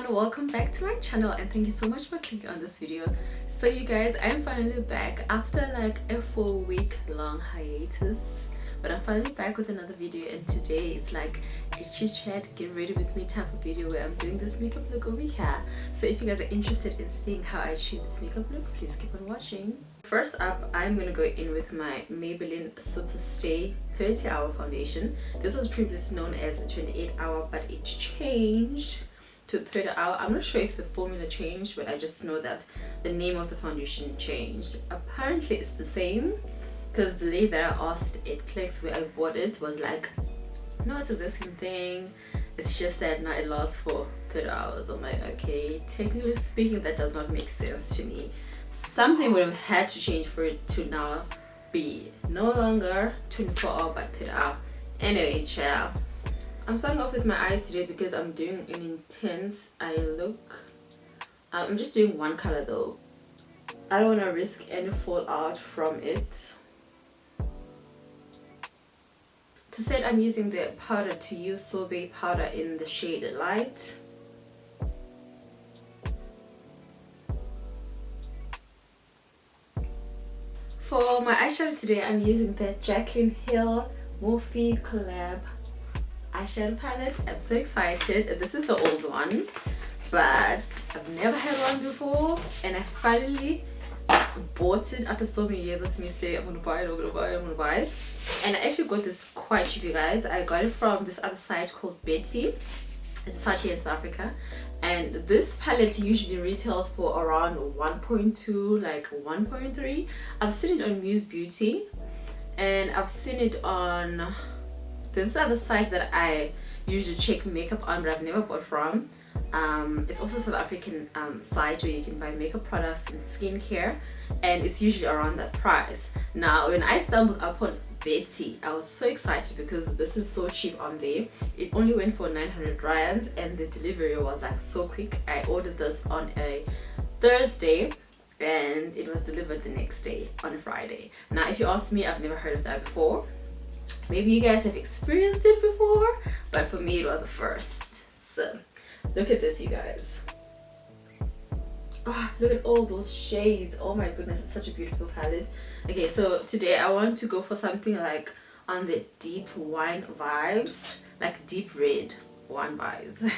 everyone, welcome back to my channel and thank you so much for clicking on this video. So you guys, I'm finally back after like a 4-week long hiatus, but I'm finally back with another video. And today it's like a chit chat, get ready with me type of video where I'm doing this makeup look over here. So if you guys are interested in seeing how I achieve this makeup look, please keep on watching. First up, I'm gonna go in with my Maybelline Super Stay 30-hour foundation. This was previously known as the 28-hour, but it changed to 30-hour. I'm not sure if the formula changed, but I just know that the name of the foundation changed. Apparently it's the same, because the lady that I asked at Clicks where I bought it was like, no, it's the same thing, it's just that now it lasts for 30 hours. I'm like, okay, technically speaking that does not make sense to me. Something would have had to change for it to now be no longer 24-hour but 30-hour. Anyway, child, I'm starting off with my eyes today because I'm doing an intense eye look. I'm just doing one color though. I don't want to risk any fallout from it. To set, I'm using the powder to use sorbet powder in the shade Light. For my eyeshadow today, I'm using the Jaclyn Hill Morphe collab eyeshadow palette. I'm so excited. This is the old one, but I've never had one before, and I finally bought it after so many years of me saying I'm gonna buy it, I'm gonna buy it, I'm gonna buy it. And I actually got this quite cheap, you guys. I got it from this other site called Betty. It's a site here in South Africa, and this palette usually retails for around 1.2, like 1.3. I've seen it on Muse Beauty, and I've seen it on this other site that I usually check makeup on, but I've never bought from. It's also a South African site where you can buy makeup products and skincare, and it's usually around that price. Now when I stumbled upon Betty, I was so excited because this is so cheap on there. It only went for 900 rands and the delivery was like so quick. I ordered this on a Thursday and it was delivered the next day on a Friday. Now if you ask me, I've never heard of that before. Maybe you guys have experienced it before, but for me it was a first. So look at this, you guys. Oh, look at all those shades. Oh my goodness, it's such a beautiful palette. Okay, so today I want to go for something like on the deep wine vibes, like deep red wine vibes.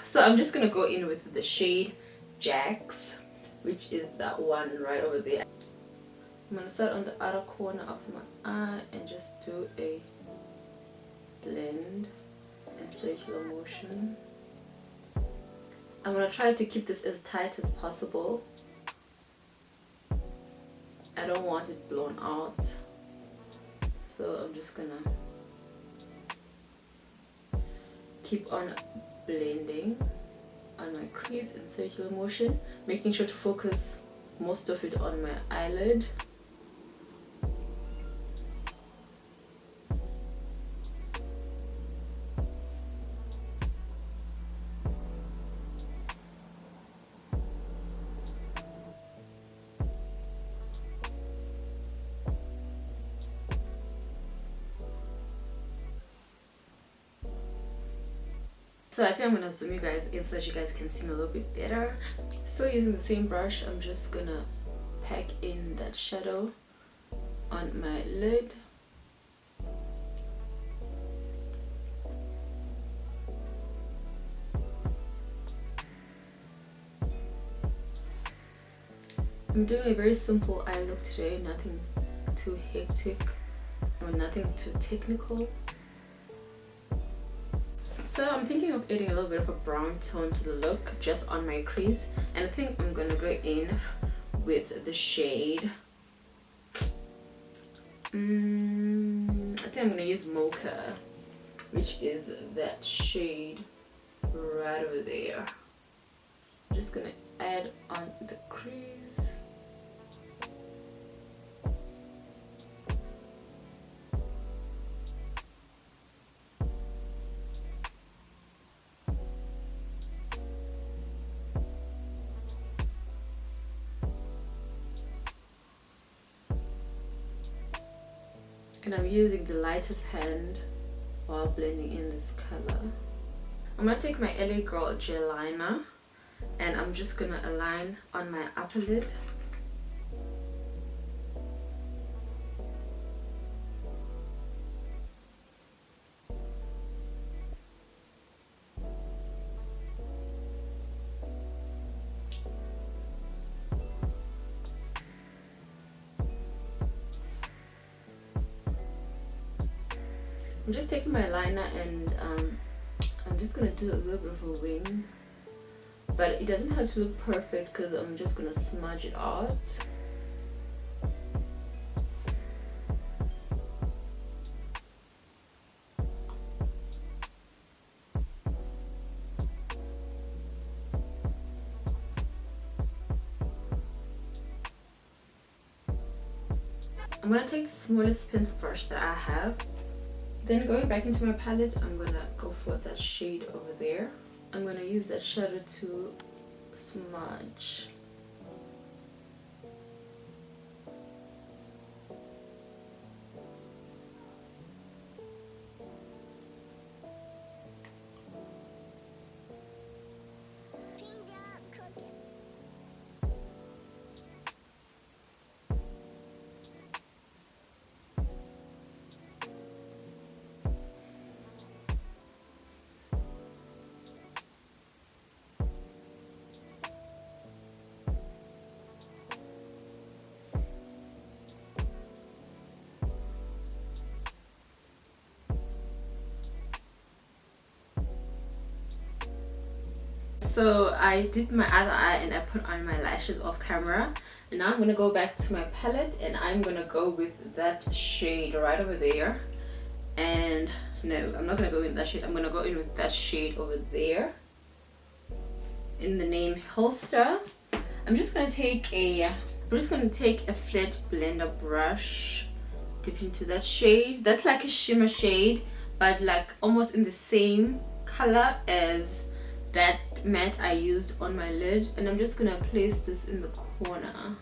So I'm just gonna go in with the shade Jax, which is that one right over there. I'm gonna start on the outer corner of my eye and just do a blend in circular motion. I'm gonna try to keep this as tight as possible. I don't want it blown out, so I'm just gonna keep on blending on my crease in circular motion, making sure to focus most of it on my eyelid. So I think I'm gonna zoom you guys in so that you guys can see me a little bit better. So using the same brush, I'm just gonna pack in that shadow on my lid. I'm doing a very simple eye look today, nothing too hectic or nothing too technical. So I'm thinking of adding a little bit of a brown tone to the look just on my crease, and I think I'm gonna go in with the shade I think I'm gonna use Mocha, which is that shade right over there. I'm just gonna add on the crease. And I'm using the lightest hand while blending in this color. I'm gonna take my LA Girl gel liner and I'm just gonna align on my upper lid. I'm just taking my liner and I'm just gonna do a little bit of a wing, but it doesn't have to look perfect because I'm just gonna smudge it out. I'm gonna take the smallest pencil brush that I have. Then going back into my palette, I'm gonna go for that shade over there. I'm gonna use that shadow to smudge. So I did my other eye and I put on my lashes off camera, and now I'm gonna go back to my palette and I'm gonna go with that shade right over there. And no, I'm not gonna go in that shade, I'm gonna go in with that shade over there in the name Holster. I'm just gonna take a flat blender brush, dip into that shade. That's like a shimmer shade, but like almost in the same color as that matte I used on my lid, and I'm just gonna place this in the corner.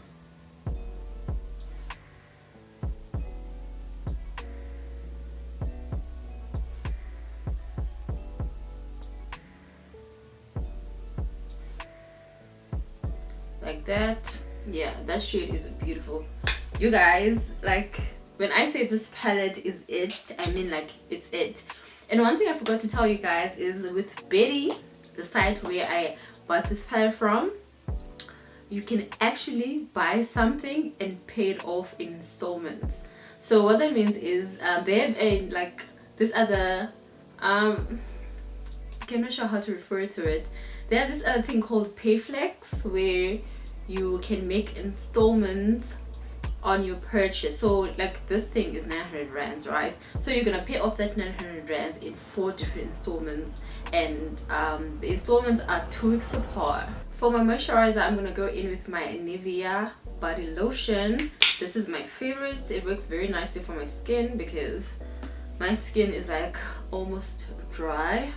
Like that. Yeah, that shade is beautiful. You guys, like, when I say this palette is it, I mean like it's it. And one thing I forgot to tell you guys is with Betty, the site where I bought this palette from, you can actually buy something and pay it off in installments. So what that means is they have a like this other I'm not sure how to refer to it. They have this other thing called Payflex where you can make installments on your purchase. So like this thing is 900 rands, right? So you're gonna pay off that 900 rands in 4 different installments, and the installments are 2 weeks apart. For my moisturizer, I'm gonna go in with my Nivea body lotion. This is my favorite. It works very nicely for my skin because my skin is like almost dry.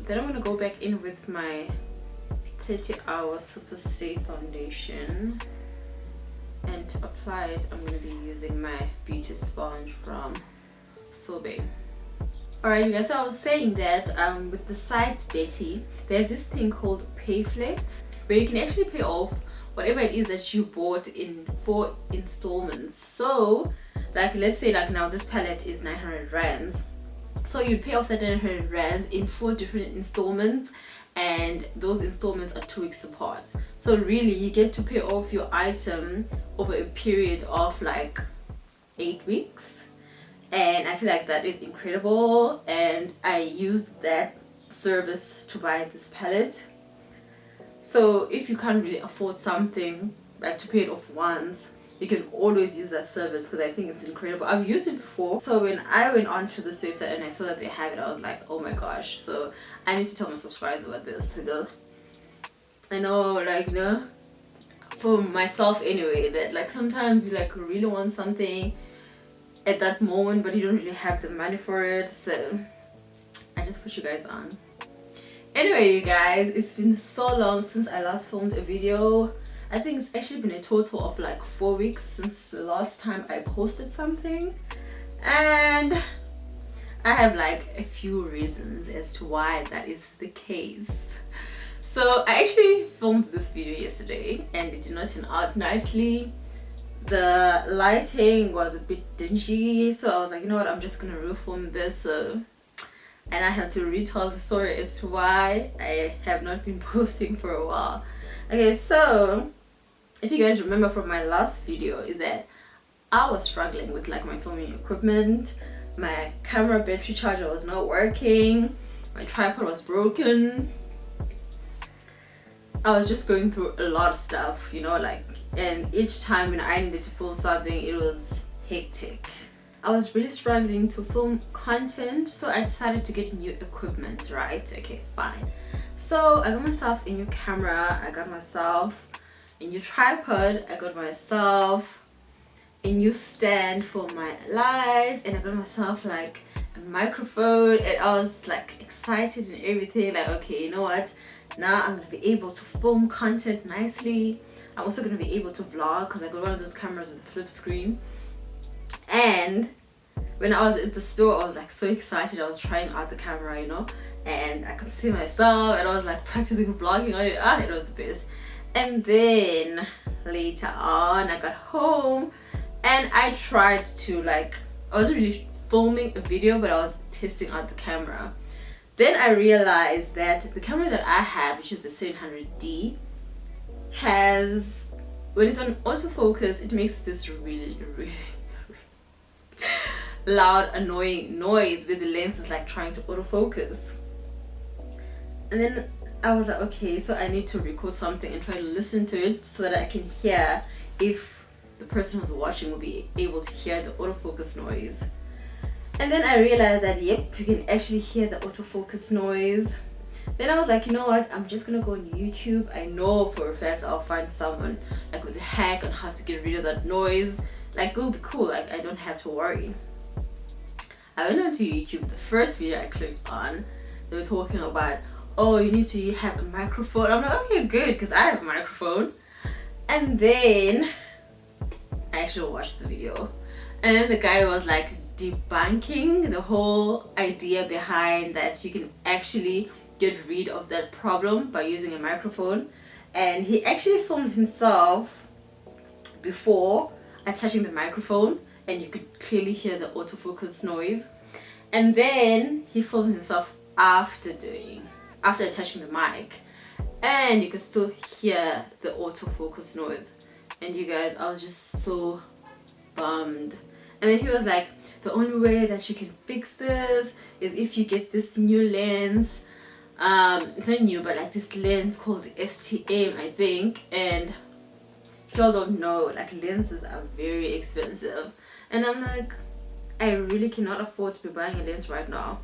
Then I'm gonna go back in with my 30 Hour Super Stay foundation, and to apply it I'm gonna be using my beauty sponge from Sobe. Alright you guys, so I was saying that with the site Betty, they have this thing called Payflex where you can actually pay off whatever it is that you bought in 4 installments. So like let's say like now this palette is 900 rands. So you pay off that 900 rands in 4 different installments, and those installments are 2 weeks apart. So really you get to pay off your item over a period of like 8 weeks, and I feel like that is incredible, and I used that service to buy this palette. So if you can't really afford something like to pay it off once, you can always use that service because I think it's incredible. I've used it before, so when I went onto the website and I saw that they have it, I was like, oh my gosh. So I need to tell my subscribers about this because I know, like, you know, for myself anyway, that like sometimes you like really want something at that moment but you don't really have the money for it. So I just put you guys on. Anyway you guys, it's been so long since I last filmed a video. I think it's actually been a total of like 4 weeks since the last time I posted something, and I have like a few reasons as to why that is the case. So I actually filmed this video yesterday and it did not turn out nicely. The lighting was a bit dingy, so I was like, you know what, I'm just gonna refilm this. And I have to retell the story as to why I have not been posting for a while. Okay, so if you guys remember from my last video, is that I was struggling with like my filming equipment. My camera battery charger was not working, my tripod was broken. I was just going through a lot of stuff, you know, like, and each time when I needed to film something, it was hectic. I was really struggling to film content, so I decided to get new equipment, right? Okay, fine. So I got myself a new camera, I got myself a new tripod, I got myself a new stand for my lights, and I got myself like a microphone, and I was like excited and everything, like, okay, you know what, now I'm gonna be able to film content nicely. I'm also gonna be able to vlog because I got one of those cameras with a flip screen. And when I was at the store, I was like so excited. I was trying out the camera, you know, and I could see myself, and I was like practicing vlogging on it. It was the best. And then later on, I got home and I tried to, like, I wasn't really filming a video, but I was testing out the camera. Then I realized that the camera that I have, which is the 700D, has, when it's on autofocus, it makes this really loud, annoying noise where the lens is like trying to autofocus. And then I was like, okay, so I need to record something and try to listen to it so that I can hear if the person who's watching will be able to hear the autofocus noise. And then I realized that, yep, you can actually hear the autofocus noise. Then I was like, you know what, I'm just gonna go on YouTube. I know for a fact I'll find someone like with a hack on how to get rid of that noise. Like, it'll be cool, like I don't have to worry. I went onto YouTube. The first video I clicked on, they were talking about, oh, you need to have a microphone. I'm like, okay, good, because I have a microphone. And then I actually watched the video, and then the guy was like debunking the whole idea behind that you can actually get rid of that problem by using a microphone. And he actually filmed himself before attaching the microphone, and you could clearly hear the autofocus noise. And then he filmed himself after attaching the mic, and you could still hear the autofocus noise. And you guys, I was just so bummed. And then he was like, the only way that you can fix this is if you get this new lens. It's not new, but like this lens called the STM, I think. And if y'all don't know, like, lenses are very expensive. And I'm like, I really cannot afford to be buying a lens right now,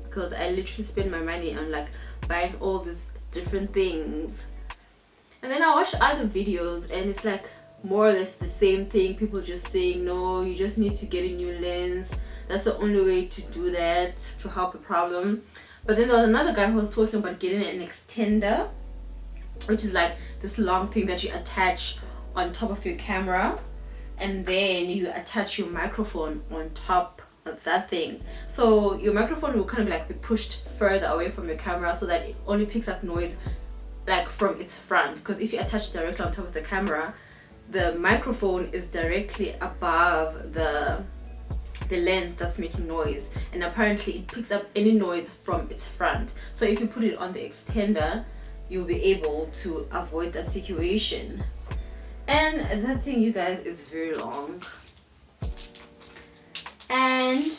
because I literally spend my money on like buying all these different things. And then I watched other videos and it's like more or less the same thing. People just saying, no, you just need to get a new lens. That's the only way to do that to help the problem. But then there was another guy who was talking about getting an extender, which is like this long thing that you attach on top of your camera, and then you attach your microphone on top of that thing. So your microphone will kind of like be pushed further away from your camera so that it only picks up noise like from its front. Because if you attach it directly on top of the camera, the microphone is directly above the lens that's making noise, and apparently it picks up any noise from its front. So if you put it on the extender, you'll be able to avoid that situation. And that thing, you guys, is very long, and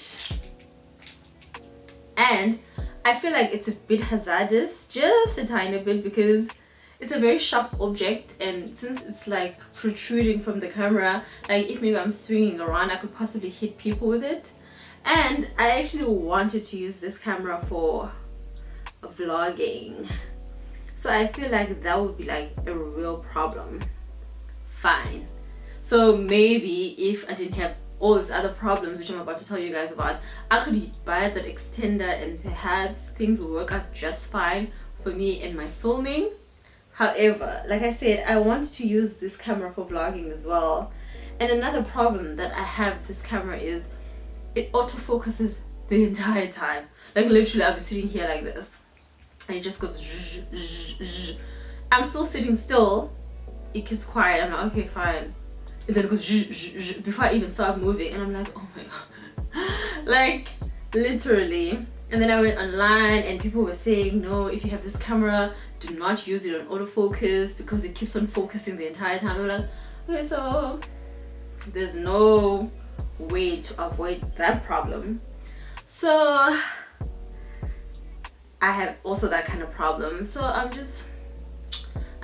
I feel like it's a bit hazardous, just a tiny bit, because it's a very sharp object, and since it's like protruding from the camera, like if maybe I'm swinging around, I could possibly hit people with it. And I actually wanted to use this camera for vlogging, so I feel like that would be like a real problem. Fine, so maybe if I didn't have all these other problems which I'm about to tell you guys about, I could buy that extender and perhaps things will work out just fine for me and my filming. However, like I said, I want to use this camera for vlogging as well. And another problem that I have with this camera is it autofocuses the entire time. Like literally I'll be sitting here like this and it just goes zzz, zzz, zzz. I'm still sitting still, it keeps quiet. I'm like, okay, fine. And then it goes zzz, zzz, zzz, before I even start moving, and I'm like, oh my god. Like literally. And then I went online and people were saying, no, if you have this camera, do not use it on autofocus because it keeps on focusing the entire time. I'm like, okay, so there's no way to avoid that problem. So I have also that kind of problem. So I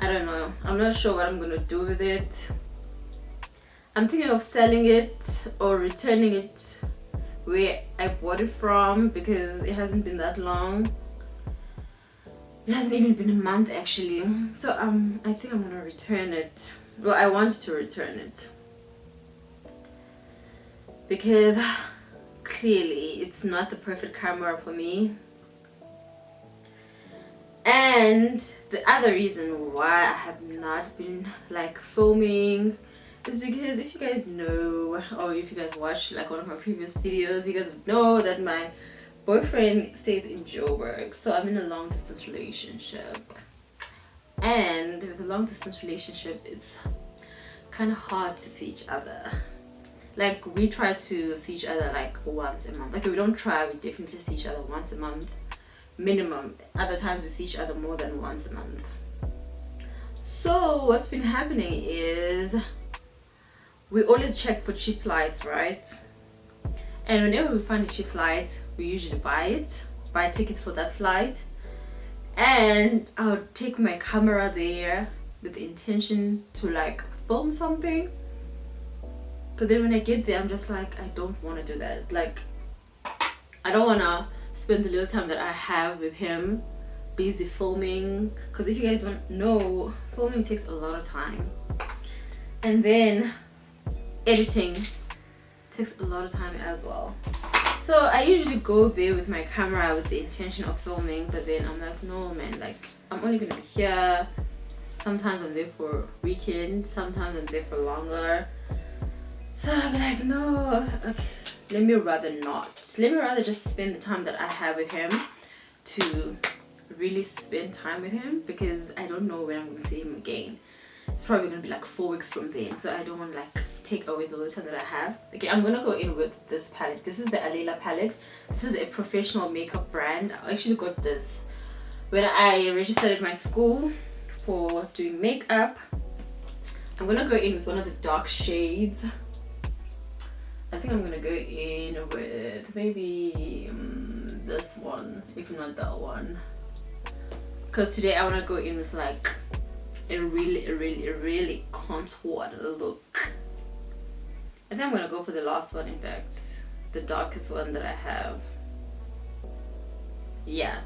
don't know. I'm not sure what I'm gonna do with it. I'm thinking of selling it or returning it where I bought it from because it hasn't been that long. It hasn't even been a month actually. So I think I'm gonna return it. Well, I wanted to return it because clearly it's not the perfect camera for me. And the other reason why I have not been like filming is because if you guys know, or if you guys watch like one of my previous videos, you guys would know that my boyfriend stays in Joburg, so I'm in a long distance relationship. And with a long distance relationship, it's kind of hard to see each other. Like we try to see each other like once a month. Like if we don't try, we definitely see each other once a month minimum. Other times we see each other more than once a month. So what's been happening is we always check for cheap flights, right? And whenever we find a cheap flight, we usually buy tickets for that flight, and I'll take my camera there with the intention to like film something. But then when I get there, I'm just like, I don't want to do that. Like I don't want to spend the little time that I have with him busy filming, because if you guys don't know, filming takes a lot of time, and then editing takes a lot of time as well. So I usually go there with my camera with the intention of filming, but then I'm like, no man, like I'm only gonna be here. Sometimes I'm there for a weekend, sometimes I'm there for longer. So I'm like, no, okay, let me rather not. Let me rather just spend the time that I have with him to really spend time with him, because I don't know when I'm gonna see him again. It's probably gonna be like 4 weeks from then, so I don't want to like take away the little time that I have. Okay, I'm gonna go in with this palette. This is the Alela palette. This is a professional makeup brand. I actually got this when I registered at my school for doing makeup. I'm gonna go in with one of the dark shades. I think I'm gonna go in with maybe this one, if not that one, because today I want to go in with like a really contoured look. I think I'm gonna go for the last one, in fact, the darkest one that I have. Yeah,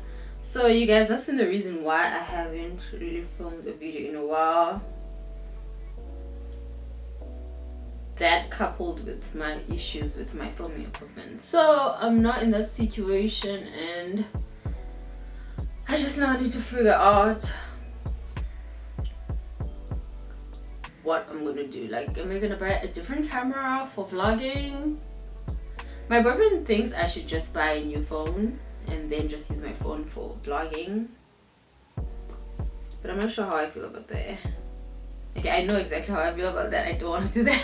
so you guys, that's been the reason why I haven't really filmed a video in a while. That coupled with my issues with my filming equipment, so I'm not in that situation, and I just now need to figure out what I'm gonna do. Like, am I gonna buy a different camera for vlogging? My boyfriend thinks I should just buy a new phone and then just use my phone for vlogging, but I'm not sure how I feel about that. Okay, I know exactly how I feel about that. I don't want to do that.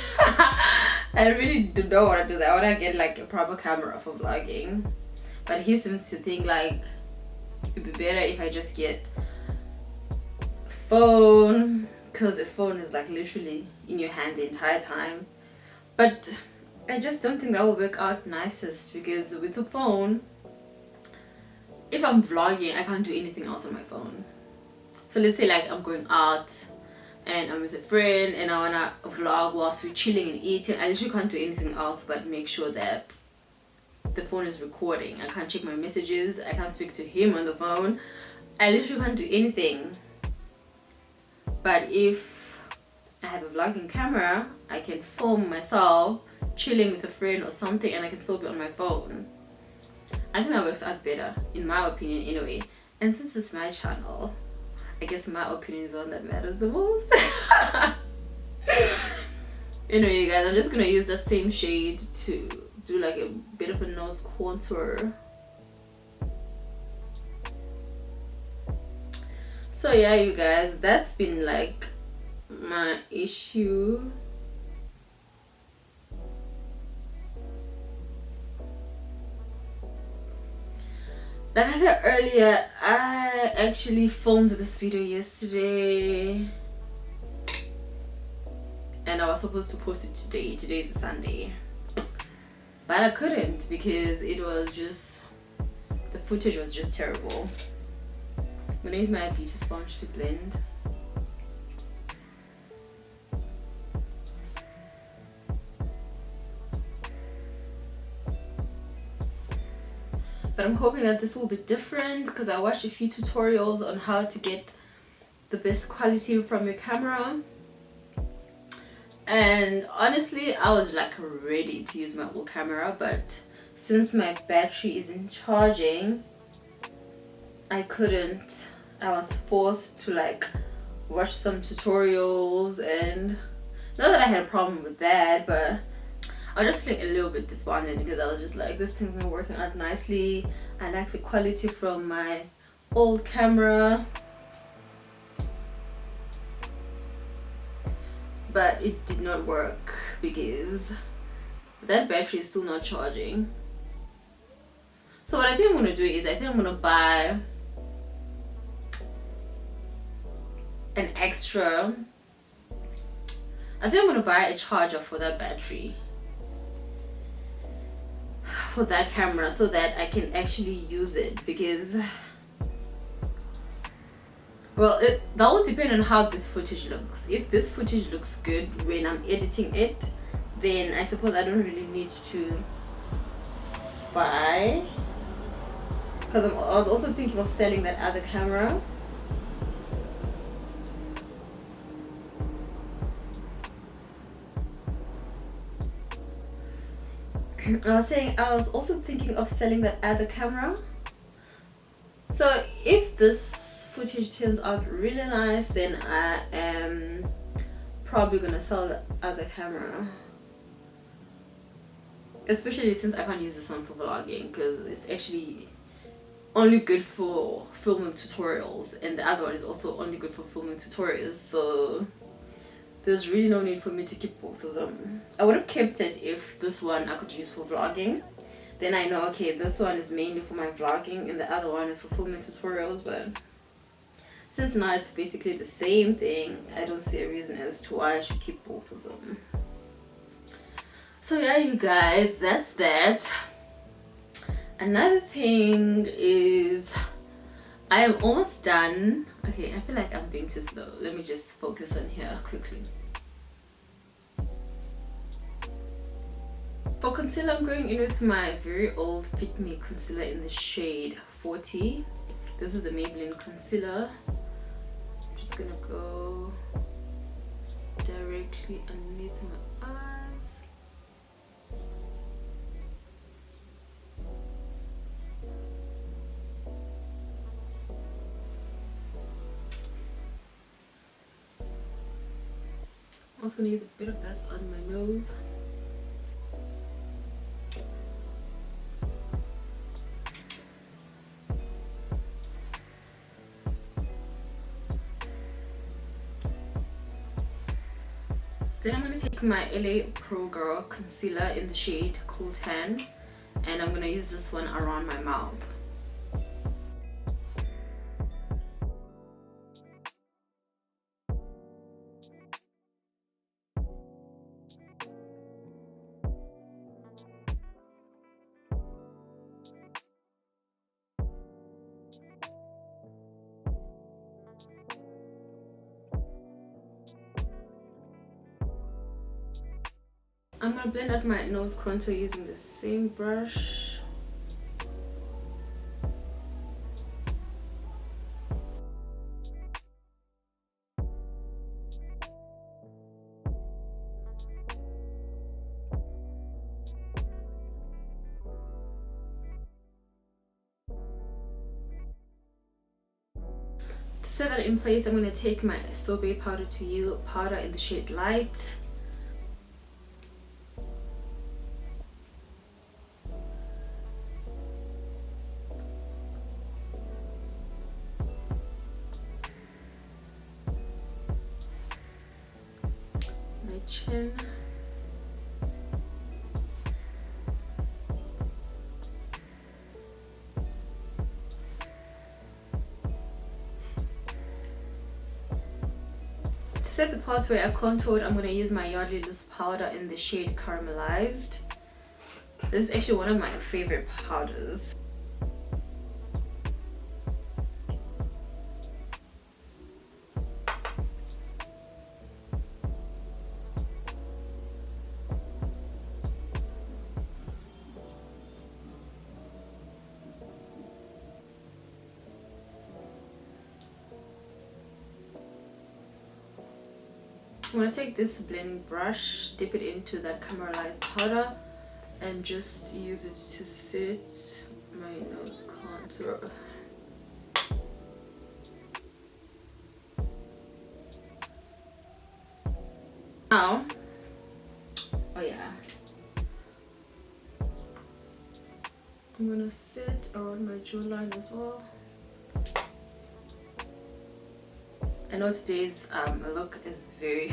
I really don't want to do that. I want to get like a proper camera for vlogging, but he seems to think like it'd be better if I just get a phone, because a phone is like literally in your hand the entire time. But I just don't think that will work out nicest, because with the phone, if I'm vlogging, I can't do anything else on my phone. So let's say like I'm going out and I'm with a friend and I wanna vlog whilst we're chilling and eating, I literally can't do anything else but make sure that the phone is recording. I can't check my messages, I can't speak to him on the phone, I literally can't do anything. But if I have a vlogging camera, I can film myself chilling with a friend or something, and I can still be on my phone. I think that works out better, in my opinion anyway. And since it's my channel, I guess my opinion is the one that matters the most. Anyway, you guys, I'm just gonna use that same shade to do like a bit of a nose contour. So yeah, you guys, that's been like my issue. Like I said earlier, I actually filmed this video yesterday and I was supposed to post it today. Today is a Sunday, but I couldn't because it was just, the footage was just terrible. I'm gonna use my beauty sponge to blend. But I'm hoping that this will be different because I watched a few tutorials on how to get the best quality from your camera. And honestly, I was like ready to use my old camera, but since my battery isn't charging, I couldn't. I was forced to like watch some tutorials, and not that I had a problem with that, but I was just feeling a little bit despondent because I was just like, this thing's not working out nicely. I like the quality from my old camera, but it did not work because that battery is still not charging. So what I think I'm gonna do is I think I'm gonna buy an extra, I think I'm gonna buy a charger for that battery, for that camera, so that I can actually use it. Because, well, that will depend on how this footage looks. If this footage looks good when I'm editing it, then I suppose I don't really need to buy, because I was also thinking of selling that other camera. I was also thinking of selling that other camera. So if this footage turns out really nice, then I am probably gonna sell the other camera, especially since I can't use this one for vlogging because it's actually only good for filming tutorials, and the other one is also only good for filming tutorials. So there's really no need for me to keep both of them. I would have kept it if this one I could use for vlogging. Then I know, okay, this one is mainly for my vlogging and the other one is for filming tutorials. But since now it's basically the same thing, I don't see a reason as to why I should keep both of them. So yeah, you guys, that's that. Another thing is I am almost done. Okay, I feel like I'm being too slow. Let me just focus on here quickly. For concealer, I'm going in with my very old Pick Me concealer in the shade 40. This is the Maybelline concealer. I'm just gonna go directly underneath my eyes. I'm also gonna use a bit of this on my nose. Then I'm going to take my LA Pro Girl concealer in the shade Cool Tan, and I'm going to use this one around my mouth. I'm going to blend out my nose contour using the same brush. To set that in place, I'm going to take my Sorbet Powder to You powder in the shade Light. My chin. To set the parts where I contoured, I'm going to use my Yardley Loose powder in the shade Caramelized. This is actually one of my favorite powders. I'm going to take this blending brush, dip it into that caramelized powder, and just use it to set my nose contour. Now, oh yeah, I'm going to set around my jawline as well. I know today's look is very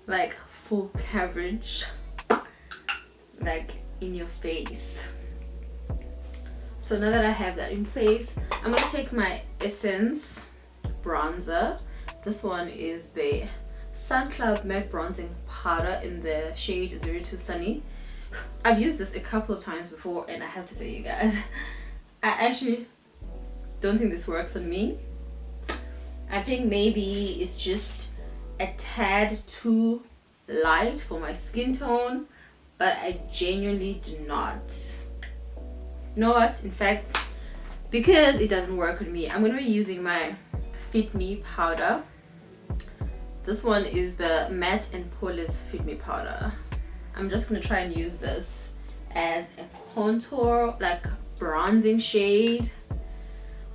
like full coverage, like in your face. So now that I have that in place, I'm gonna take my Essence bronzer. This one is the Sun Club Matte Bronzing Powder in the shade 02 Sunny. I've used this a couple of times before, and I have to say, you guys, I actually don't think this works on me. I think maybe it's just a tad too light for my skin tone, but I genuinely do not. You know what? In fact, because it doesn't work on me, I'm going to be using my Fit Me powder. This one is the Matte and Poreless Fit Me powder. I'm just going to try and use this as a contour, like bronzing shade.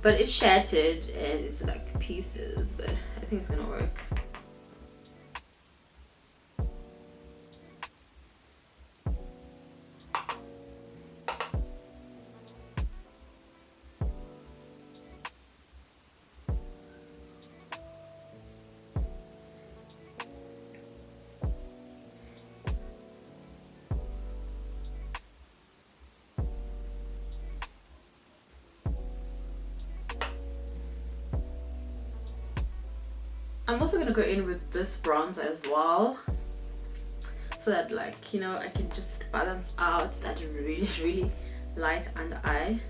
But it's shattered and it's like pieces, but I think it's gonna work. I'm also gonna go in with this bronzer as well, so that, like, you know, I can just balance out that really light under eye.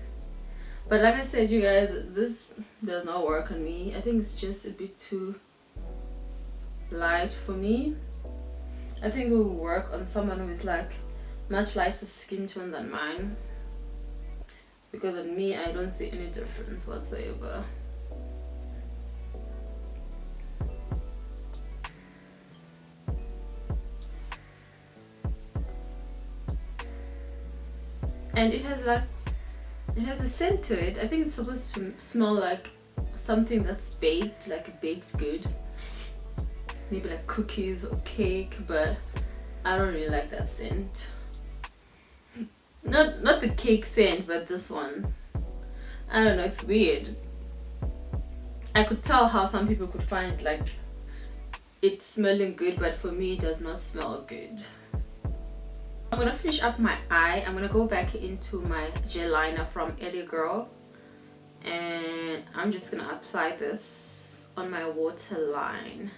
But like I said, you guys, this does not work on me. I think it's just a bit too light for me. I think it will work on someone with like much lighter skin tone than mine, because on me I don't see any difference whatsoever. And it has a scent to it. I think it's supposed to smell like something that's baked, like a baked good, maybe like cookies or cake, but I don't really like that scent. Not the cake scent, but this one. I don't know, it's weird. I could tell how some people could find like it smelling good, but for me it does not smell good. I'm gonna finish up my eye. I'm gonna go back into my gel liner from Ellie Girl, and I'm just gonna apply this on my waterline.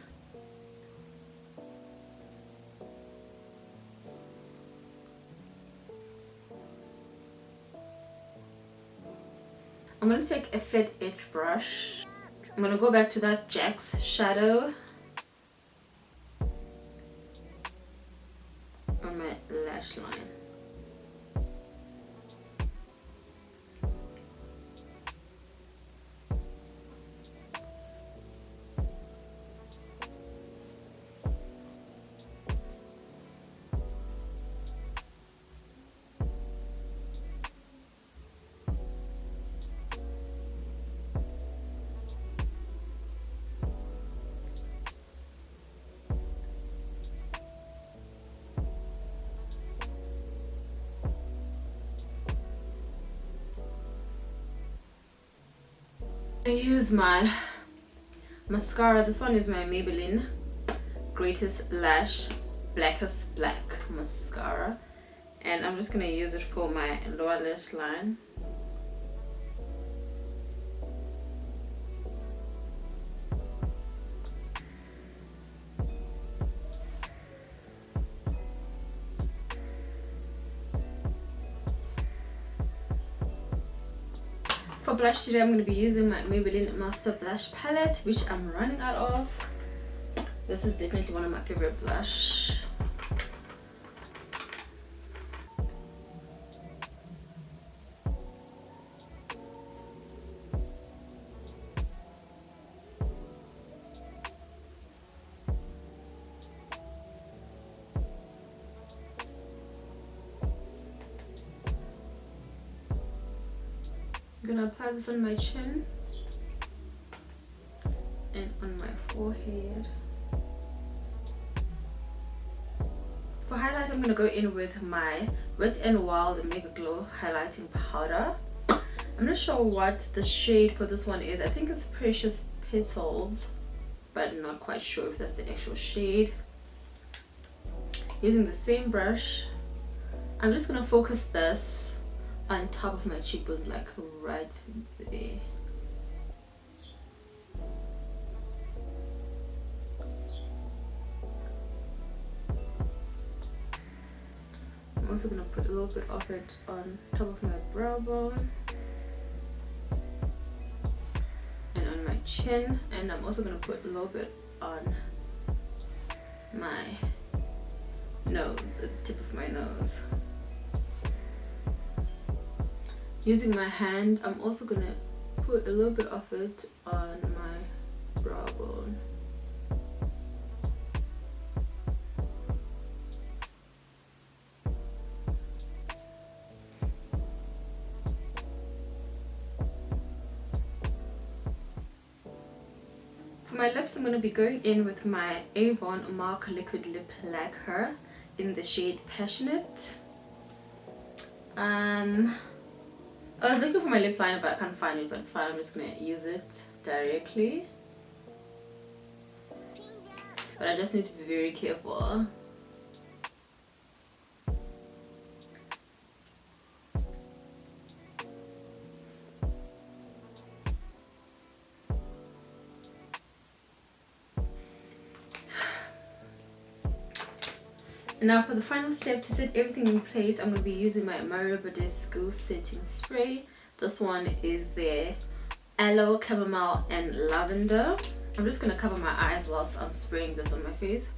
I'm gonna take a flat edge brush. I'm gonna go back to that Jack's shadow on my lash line. I use my mascara. This one is my Maybelline Greatest Lash Blackest Black mascara, and I'm just gonna use it for my lower lash line. For blush today, I'm going to be using my Maybelline Master Blush Palette, which I'm running out of. This is definitely one of my favorite blush. I'm gonna apply this on my chin and on my forehead. For highlight, I'm gonna go in with my Wet n Wild Mega Glow highlighting powder. I'm not sure what the shade for this one is. I think it's Precious Petals, but I'm not quite sure if that's the actual shade. Using the same brush, I'm just gonna focus this on top of my cheekbone, like right there. I'm also gonna put a little bit of it on top of my brow bone and on my chin, and I'm also gonna put a little bit on my nose, at the tip of my nose. Using my hand, I'm also gonna put a little bit of it on my brow bone. For my lips, I'm gonna be going in with my Avon Mark Liquid Lip Lacquer in the shade Passionate. I was looking for my lip liner, but I can't find it, but it's fine. I'm just gonna use it directly. But I just need to be very careful. Now for the final step, to set everything in place, I'm going to be using my Mario Badescu setting spray. This one is the Aloe, Chamomile and Lavender. I'm just going to cover my eyes whilst I'm spraying this on my face.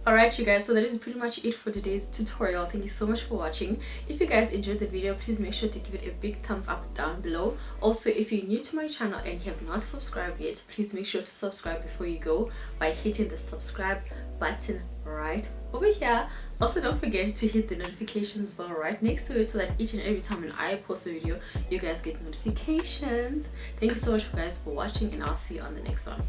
Alright you guys, so that is pretty much it for today's tutorial. Thank you so much for watching. If you guys enjoyed the video, please make sure to give it a big thumbs up down below. Also, if you're new to my channel and you have not subscribed yet, please make sure to subscribe before you go by hitting the subscribe button right over here. Also, don't forget to hit the notifications bell right next to it so that each and every time when I post a video, you guys get notifications. Thank you so much guys for watching, and I'll see you on the next one.